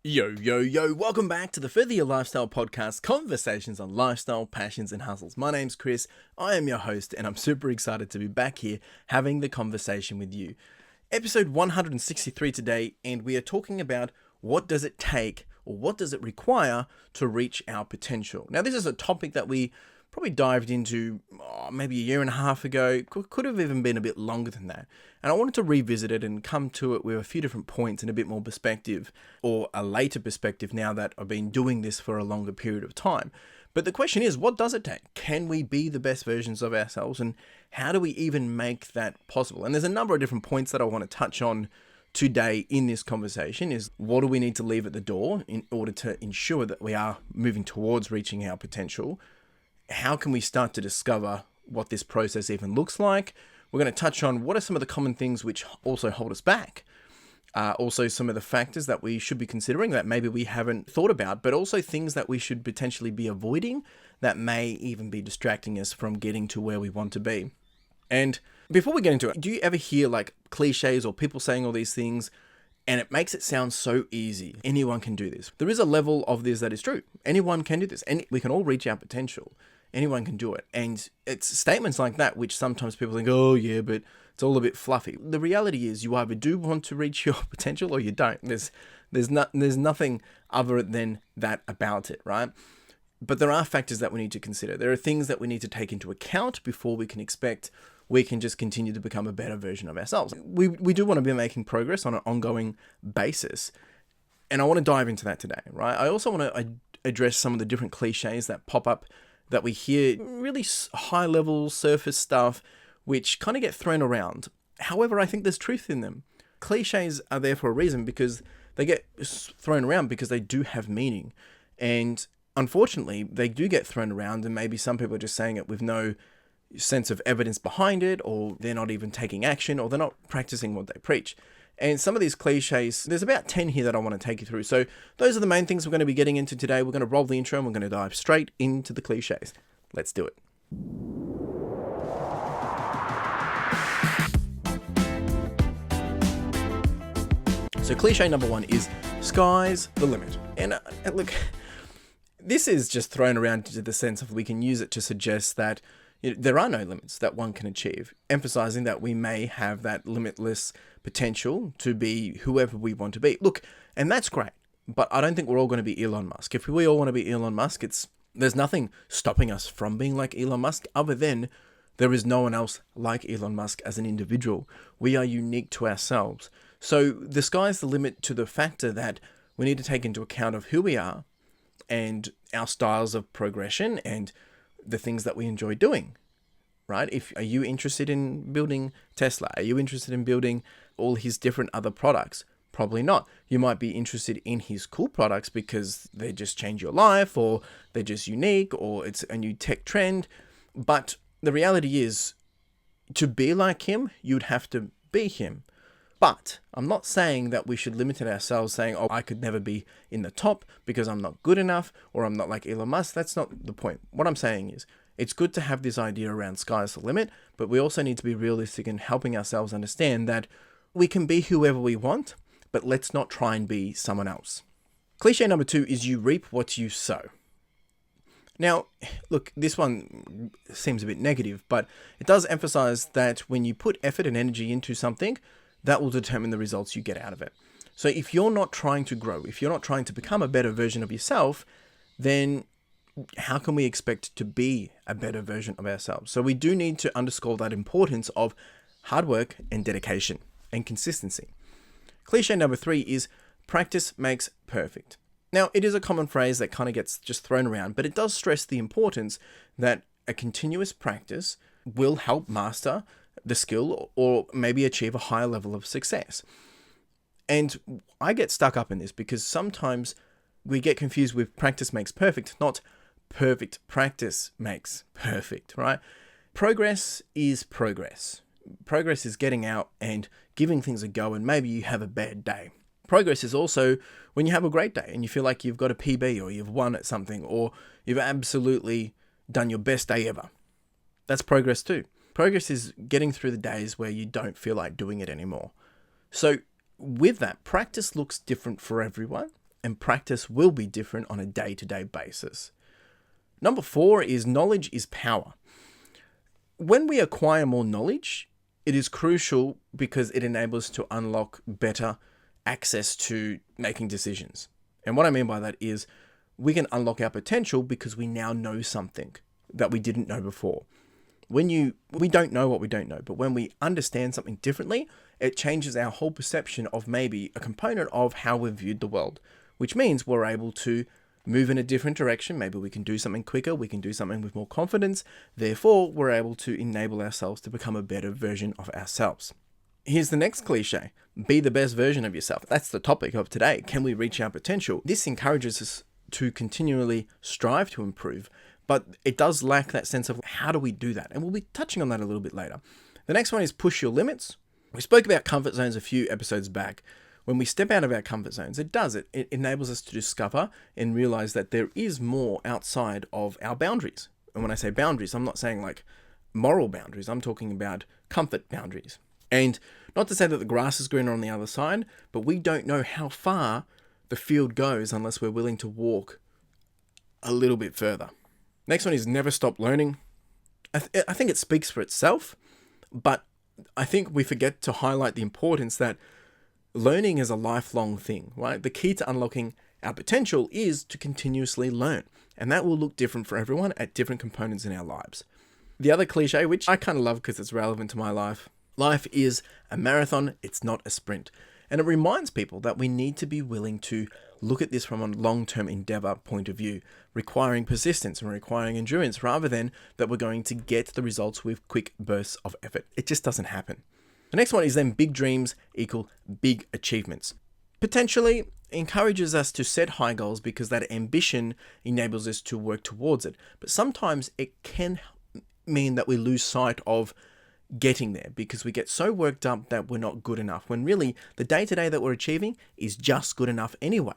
Yo, yo, yo, welcome back to the Further Your Lifestyle podcast, conversations on lifestyle, passions, and hustles. My name's Chris, I am your host, and I'm super excited to be back here having the conversation with you. Episode 163 today, and we are talking about what does it take, or what does it require to reach our potential. Now, this is a topic that we probably dived into maybe a year and a half ago, could have even been a bit longer than that. And I wanted to revisit it and come to it with a few different points and a bit more perspective, or a later perspective now that I've been doing this for a longer period of time. But the question is, what does it take? Can we be the best versions of ourselves? And how do we even make that possible? And there's a number of different points that I want to touch on today in this conversation. Is what do we need to leave at the door in order to ensure that we are moving towards reaching our potential? How can we start to discover what this process even looks like? We're going to touch on what are some of the common things which also hold us back. Also some of the factors that we should be considering that maybe we haven't thought about, but also things that we should potentially be avoiding that may even be distracting us from getting to where we want to be. And before we get into it, do you ever hear like cliches or people saying all these things and it makes it sound so easy? Anyone can do this. There is a level of this that is true. Anyone can do this, and we can all reach our potential. Anyone can do it. And it's statements like that which sometimes people think, oh yeah, but it's all a bit fluffy. The reality is you either do want to reach your potential or you don't. There's nothing other than that about it, right? But there are factors that we need to consider. There are things that we need to take into account before we can expect we can just continue to become a better version of ourselves. We do want to be making progress on an ongoing basis. And I want to dive into that today, right? I also want to address some of the different cliches that pop up that we hear, really high level surface stuff, which kind of get thrown around. However, I think there's truth in them. Cliches are there for a reason because they get thrown around because they do have meaning. And unfortunately, they do get thrown around, and maybe some people are just saying it with no sense of evidence behind it, or they're not even taking action, or they're not practicing what they preach. And some of these cliches, there's about 10 here that I want to take you through. So those are the main things we're going to be getting into today. We're going to roll the intro and we're going to dive straight into the cliches. Let's do it. So cliche number one is sky's the limit. And look, this is just thrown around to the sense of we can use it to suggest that there are no limits that one can achieve, emphasizing that we may have that limitless potential to be whoever we want to be. Look, and that's great, but I don't think we're all going to be Elon Musk. If we all want to be Elon Musk, there's nothing stopping us from being like Elon Musk other than there is no one else like Elon Musk as an individual. We are unique to ourselves. So the sky's the limit to the factor that we need to take into account of who we are and our styles of progression and the things that we enjoy doing, right? Are you interested in building Tesla? Are you interested in building all his different other products? Probably not. You might be interested in his cool products because they just change your life, or they're just unique, or it's a new tech trend. But the reality is, to be like him, you'd have to be him. But I'm not saying that we should limit ourselves saying, oh, I could never be in the top because I'm not good enough, or I'm not like Elon Musk. That's not the point. What I'm saying is it's good to have this idea around sky's the limit, but we also need to be realistic in helping ourselves understand that we can be whoever we want, but let's not try and be someone else. Cliche number two is you reap what you sow. Now, look, this one seems a bit negative, but it does emphasize that when you put effort and energy into something, that will determine the results you get out of it. So if you're not trying to grow, if you're not trying to become a better version of yourself, then how can we expect to be a better version of ourselves? So we do need to underscore that importance of hard work and dedication and consistency. Cliche number three is practice makes perfect. Now, it is a common phrase that kind of gets just thrown around, but it does stress the importance that a continuous practice will help master the skill or maybe achieve a higher level of success. And I get stuck up in this because sometimes we get confused with practice makes perfect, not perfect practice makes perfect, right? Progress is progress. Progress is getting out and giving things a go, and maybe you have a bad day. Progress is also when you have a great day and you feel like you've got a PB or you've won at something or you've absolutely done your best day ever. That's progress too. Progress is getting through the days where you don't feel like doing it anymore. So with that, practice looks different for everyone. and practice will be different on a day-to-day basis. Number 4 is knowledge is power. When we acquire more knowledge, it is crucial because it enables us to unlock better access to making decisions. And what I mean by that is we can unlock our potential because we now know something that we didn't know before. We don't know what we don't know, but when we understand something differently, it changes our whole perception of maybe a component of how we've viewed the world, which means we're able to move in a different direction. Maybe we can do something quicker, we can do something with more confidence. Therefore, we're able to enable ourselves to become a better version of ourselves. Here's the next cliche: be the best version of yourself. That's the topic of today. Can we reach our potential? This encourages us to continually strive to improve, but it does lack that sense of how do we do that? And we'll be touching on that a little bit later. The next one is push your limits. We spoke about comfort zones a few episodes back. When we step out of our comfort zones, it enables us to discover and realize that there is more outside of our boundaries. And when I say boundaries, I'm not saying like moral boundaries. I'm talking about comfort boundaries. And not to say that the grass is greener on the other side, but we don't know how far the field goes unless we're willing to walk a little bit further. Next one is never stop learning. I think it speaks for itself, but I think we forget to highlight the importance that learning is a lifelong thing, right? The key to unlocking our potential is to continuously learn, and that will look different for everyone at different components in our lives. The other cliche, which I kind of love because it's relevant to my life is a marathon, it's not a sprint. And it reminds people that we need to be willing to look at this from a long-term endeavor point of view, requiring persistence and requiring endurance, rather than that we're going to get the results with quick bursts of effort. It just doesn't happen. The next one is then big dreams equal big achievements. Potentially encourages us to set high goals because that ambition enables us to work towards it. But sometimes it can mean that we lose sight of getting there because we get so worked up that we're not good enough, when really the day-to-day that we're achieving is just good enough anyway.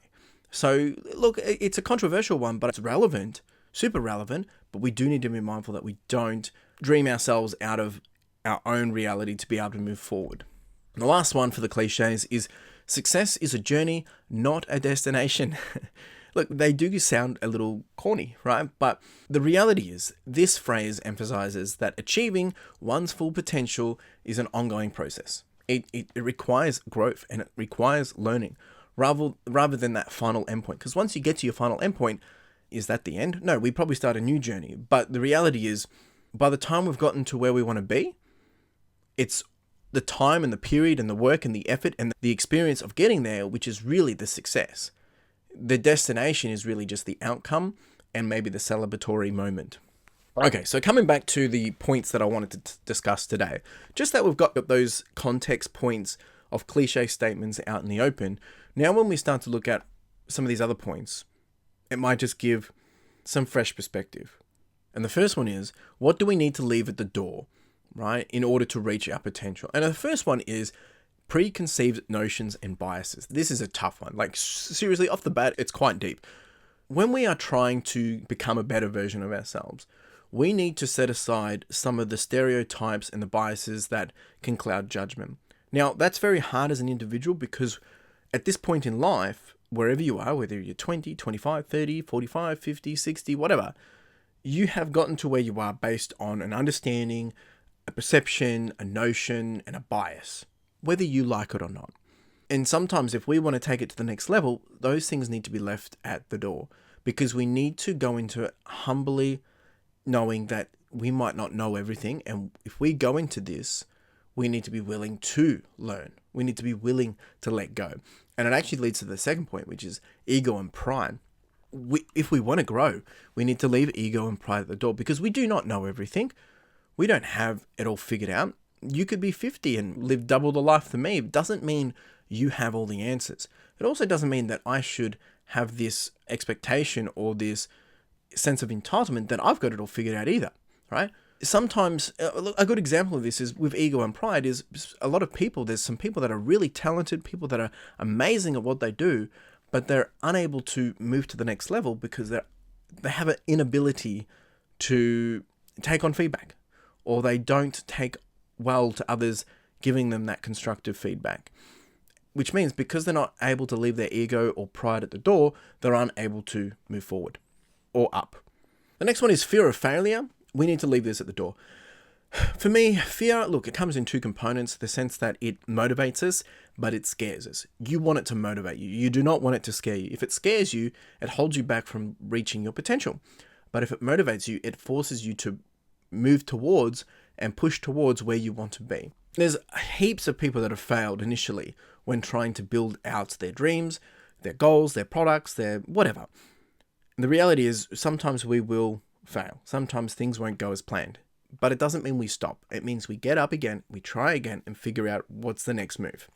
So look, it's a controversial one, but it's relevant, super relevant, but we do need to be mindful that we don't dream ourselves out of our own reality to be able to move forward. And the last one for the cliches is success is a journey, not a destination. Look, they do sound a little corny, right? But the reality is this phrase emphasizes that achieving one's full potential is an ongoing process. It requires growth and it requires learning rather than that final endpoint. Because once you get to your final endpoint, is that the end? No, we probably start a new journey. But the reality is by the time we've gotten to where we want to be, it's the time and the period and the work and the effort and the experience of getting there, which is really the success. The destination is really just the outcome and maybe the celebratory moment. Okay, so coming back to the points that I wanted to discuss today, just that we've got those context points of cliche statements out in the open. Now, when we start to look at some of these other points, it might just give some fresh perspective. And the first one is, what do we need to leave at the door, right, in order to reach our potential? And the first one is preconceived notions and biases. This is a tough one. Like, seriously, off the bat, it's quite deep. When we are trying to become a better version of ourselves, we need to set aside some of the stereotypes and the biases that can cloud judgment. Now, that's very hard as an individual because at this point in life, wherever you are, whether you're 20, 25, 30, 45, 50, 60, whatever, you have gotten to where you are based on an understanding, a perception, a notion, and a bias, whether you like it or not. And sometimes if we want to take it to the next level, those things need to be left at the door because we need to go into it humbly, knowing that we might not know everything. And if we go into this, we need to be willing to learn. We need to be willing to let go. And it actually leads to the second point, which is ego and pride. If we want to grow, we need to leave ego and pride at the door because we do not know everything. We don't have it all figured out. You could be 50 and live double the life than me. It doesn't mean you have all the answers. It also doesn't mean that I should have this expectation or this sense of entitlement that I've got it all figured out either, right? Sometimes, a good example of this is with ego and pride is a lot of people, there's some people that are really talented, people that are amazing at what they do, but they're unable to move to the next level because they have an inability to take on feedback, or they don't take well to others giving them that constructive feedback. which means because they're not able to leave their ego or pride at the door, they're unable to move forward or up. The next one is fear of failure. We need to leave this at the door. For me, fear, look, it comes in two components, the sense that it motivates us, but it scares us. You want it to motivate you. You do not want it to scare you. If it scares you, it holds you back from reaching your potential. But if it motivates you, it forces you to move towards and push towards where you want to be. There's heaps of people that have failed initially when trying to build out their dreams, their goals, their products, their whatever. And the reality is sometimes we will fail. Sometimes things won't go as planned. But it doesn't mean we stop. It means we get up again, we try again, and figure out what's the next move.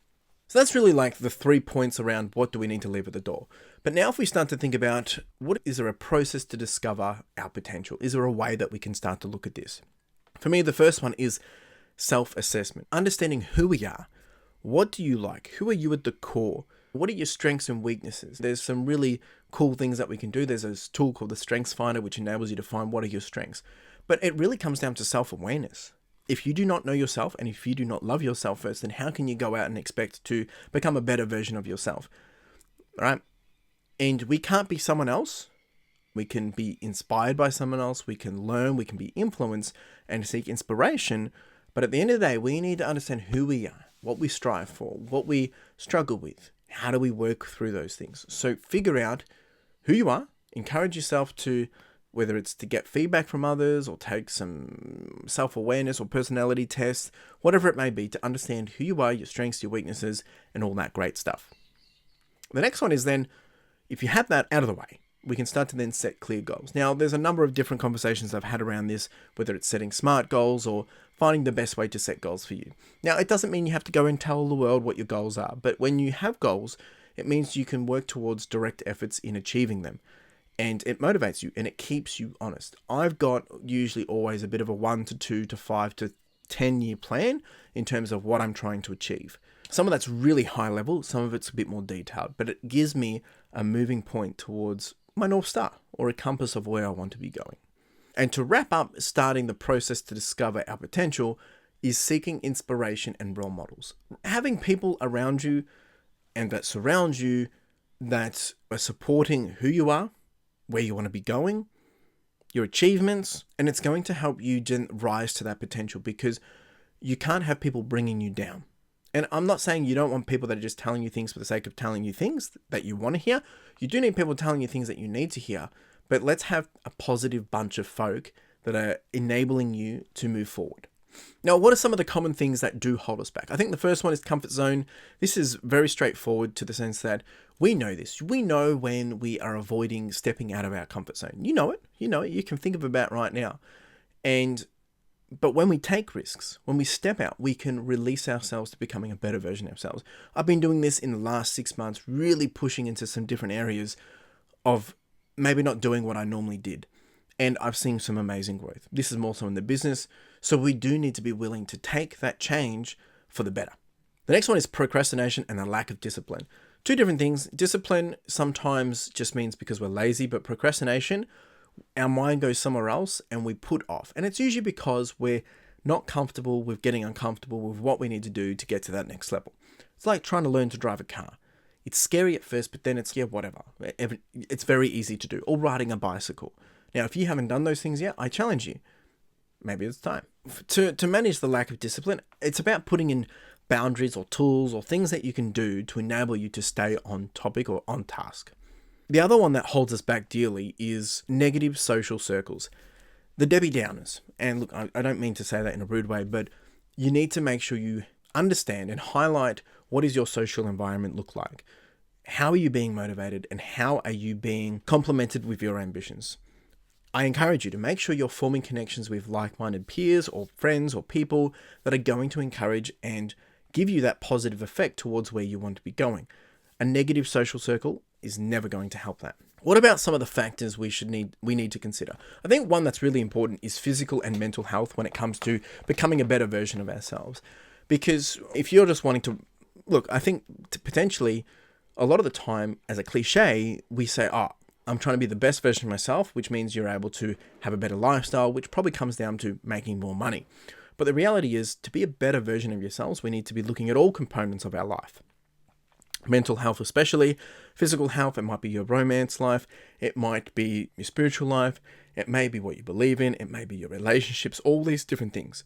So that's really like the 3 points around what do we need to leave at the door. But now if we start to think about is there a process to discover our potential? Is there a way that we can start to look at this? For me, the first one is self-assessment. Understanding who we are. What do you like? Who are you at the core? What are your strengths and weaknesses? There's some really cool things that we can do. There's a tool called the Strengths Finder, which enables you to find what are your strengths. But it really comes down to self-awareness. If you do not know yourself and if you do not love yourself first, then how can you go out and expect to become a better version of yourself? All right? And we can't be someone else. We can be inspired by someone else. We can learn. We can be influenced and seek inspiration. But at the end of the day, we need to understand who we are, what we strive for, what we struggle with. How do we work through those things? So figure out who you are. Encourage yourself to, whether it's to get feedback from others or take some self-awareness or personality tests, whatever it may be, to understand who you are, your strengths, your weaknesses, and all that great stuff. The next one is then, if you have that out of the way, we can start to then set clear goals. Now, there's a number of different conversations I've had around this, whether it's setting SMART goals or finding the best way to set goals for you. Now, it doesn't mean you have to go and tell the world what your goals are, but when you have goals, it means you can work towards direct efforts in achieving them. And it motivates you and it keeps you honest. I've got usually always a bit of a 1 to 2 to 5 to 10 year plan in terms of what I'm trying to achieve. Some of that's really high level, some of it's a bit more detailed, but it gives me a moving point towards my North Star or a compass of where I want to be going. And to wrap up, starting the process to discover our potential is seeking inspiration and role models. Having people around you and that surround you that are supporting who you are, where you want to be going, your achievements, and it's going to help you rise to that potential because you can't have people bringing you down. And I'm not saying you don't want people that are just telling you things for the sake of telling you things that you want to hear. You do need people telling you things that you need to hear, but let's have a positive bunch of folk that are enabling you to move forward. Now, what are some of the common things that do hold us back? I think the first one is comfort zone. This is very straightforward to the sense that we know this. We know when we are avoiding stepping out of our comfort zone. You know it. You can think of about right now. But when we take risks, when we step out, we can release ourselves to becoming a better version of ourselves. I've been doing this in the last 6 months, really pushing into some different areas of maybe not doing what I normally did. And I've seen some amazing growth. This is more so in the business. So we do need to be willing to take that change for the better. The next one is procrastination and a lack of discipline. Two different things. Discipline sometimes just means because we're lazy, but procrastination, our mind goes somewhere else and we put off. And it's usually because we're not comfortable with getting uncomfortable with what we need to do to get to that next level. It's like trying to learn to drive a car. It's scary at first, but then it's, whatever. It's very easy to do. Or riding a bicycle. Now, if you haven't done those things yet, I challenge you. Maybe it's time. To manage the lack of discipline, it's about putting in boundaries or tools or things that you can do to enable you to stay on topic or on task. The other one that holds us back dearly is negative social circles. The Debbie Downers. And look, I don't mean to say that in a rude way, but you need to make sure you understand and highlight what does your social environment look like. How are you being motivated and how are you being complemented with your ambitions? I encourage you to make sure you're forming connections with like-minded peers or friends or people that are going to encourage and give you that positive effect towards where you want to be going. A negative social circle is never going to help that. What about some of the factors we need to consider? I think one that's really important is physical and mental health when it comes to becoming a better version of ourselves. Because if you're just wanting to, look, I think potentially a lot of the time as a cliche, we say, I'm trying to be the best version of myself, which means you're able to have a better lifestyle, which probably comes down to making more money. But the reality is, to be a better version of yourselves, we need to be looking at all components of our life. Mental health especially, physical health, it might be your romance life, it might be your spiritual life, it may be what you believe in, it may be your relationships, all these different things.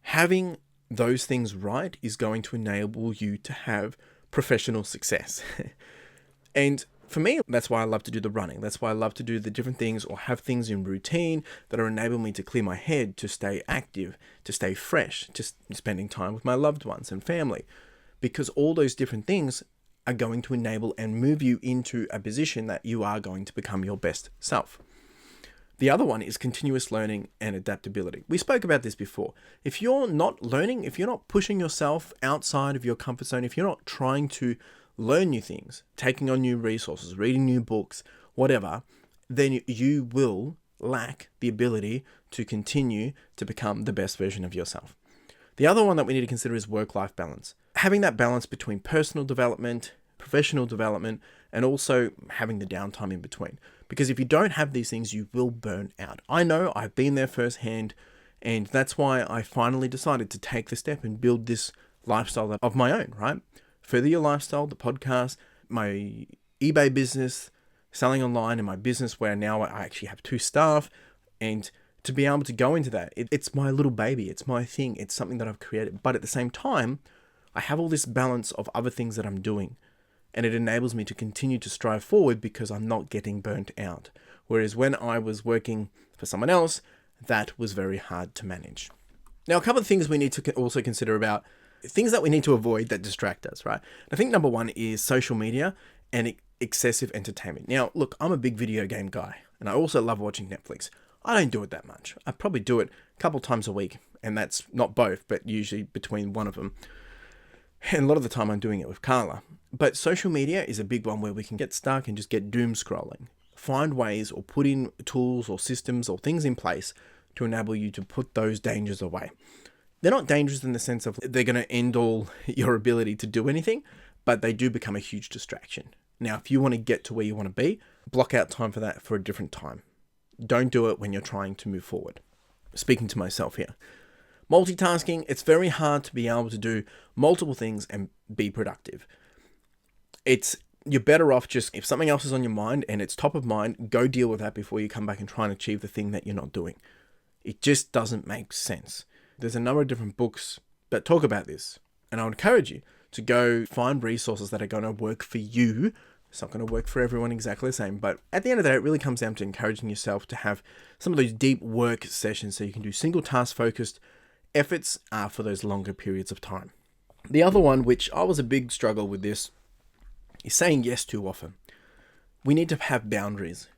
Having those things right is going to enable you to have professional success. And for me, that's why I love to do the running. That's why I love to do the different things or have things in routine that are enabling me to clear my head, to stay active, to stay fresh, just spending time with my loved ones and family. Because all those different things are going to enable and move you into a position that you are going to become your best self. The other one is continuous learning and adaptability. We spoke about this before. If you're not learning, if you're not pushing yourself outside of your comfort zone, if you're not trying to learn new things, taking on new resources, reading new books, whatever, then you will lack the ability to continue to become the best version of yourself. The other one that we need to consider is work-life balance. Having that balance between personal development, professional development, and also having the downtime in between. Because if you don't have these things, you will burn out. I know, I've been there firsthand, and that's why I finally decided to take the step and build this lifestyle of my own, right? Further Your Lifestyle, the podcast, my eBay business, selling online, and my business where now I actually have 2 staff, and to be able to go into that, it's my little baby, it's my thing, it's something that I've created. But at the same time, I have all this balance of other things that I'm doing, and it enables me to continue to strive forward because I'm not getting burnt out. Whereas when I was working for someone else, that was very hard to manage. Now, a couple of things we need to also consider about things that we need to avoid that distract us, right? I think number one is social media and excessive entertainment. Now, look, I'm a big video game guy, and I also love watching Netflix. I don't do it that much. I probably do it a couple times a week, and that's not both, but usually between one of them. And a lot of the time I'm doing it with Carla. But social media is a big one where we can get stuck and just get doom scrolling. Find ways or put in tools or systems or things in place to enable you to put those dangers away. They're not dangerous in the sense of they're going to end all your ability to do anything, but they do become a huge distraction. Now, if you want to get to where you want to be, block out time for that for a different time. Don't do it when you're trying to move forward. Speaking to myself here. Multitasking, it's very hard to be able to do multiple things and be productive. You're better off just, if something else is on your mind and it's top of mind, go deal with that before you come back and try and achieve the thing that you're not doing. It just doesn't make sense. There's a number of different books that talk about this, and I would encourage you to go find resources that are going to work for you. It's not going to work for everyone exactly the same, but at the end of the day, it really comes down to encouraging yourself to have some of those deep work sessions so you can do single task focused efforts for those longer periods of time. The other one, which I was a big struggle with this, is saying yes too often. We need to have boundaries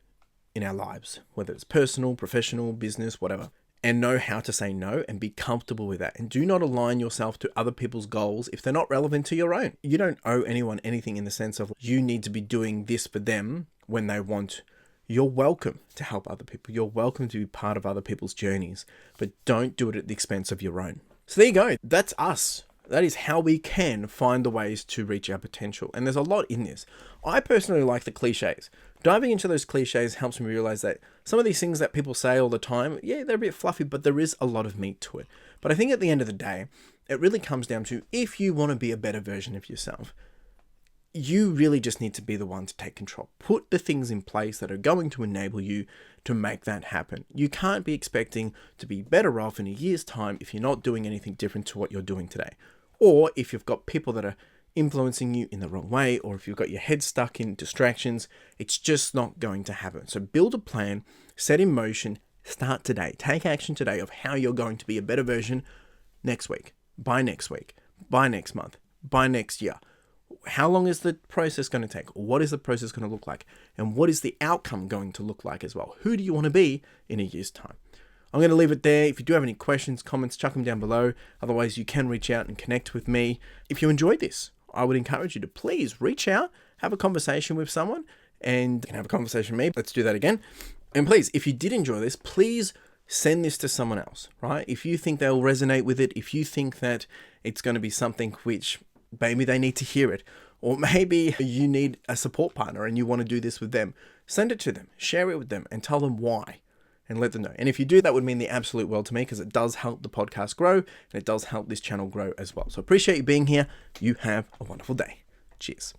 in our lives, whether it's personal, professional, business, whatever, and know how to say no and be comfortable with that. And do not align yourself to other people's goals if they're not relevant to your own. You don't owe anyone anything in the sense of you need to be doing this for them when they want. You're welcome to help other people. You're welcome to be part of other people's journeys, but don't do it at the expense of your own. So there you go. That's us. That is how we can find the ways to reach our potential. And there's a lot in this. I personally like the cliches. Diving into those cliches helps me realize that some of these things that people say all the time, yeah, they're a bit fluffy, but there is a lot of meat to it. But I think at the end of the day, it really comes down to, if you want to be a better version of yourself, you really just need to be the one to take control. Put the things in place that are going to enable you to make that happen. You can't be expecting to be better off in a year's time if you're not doing anything different to what you're doing today. Or if you've got people that are influencing you in the wrong way, or if you've got your head stuck in distractions, it's just not going to happen. So build a plan, set in motion, start today. Take action today of how you're going to be a better version next week, by next month, by next year. How long is the process going to take? What is the process going to look like? And what is the outcome going to look like as well? Who do you want to be in a year's time? I'm going to leave it there. If you do have any questions, comments, chuck them down below. Otherwise, you can reach out and connect with me. If you enjoyed this, I would encourage you to please reach out, have a conversation with someone, and you can have a conversation with me. Let's do that again. And please, if you did enjoy this, please send this to someone else, right? If you think they'll resonate with it, if you think that it's going to be something which maybe they need to hear it, or maybe you need a support partner and you want to do this with them, send it to them, share it with them, and tell them why, and let them know. And if you do, that would mean the absolute world to me, because it does help the podcast grow, and it does help this channel grow as well. So appreciate you being here. You have a wonderful day. Cheers.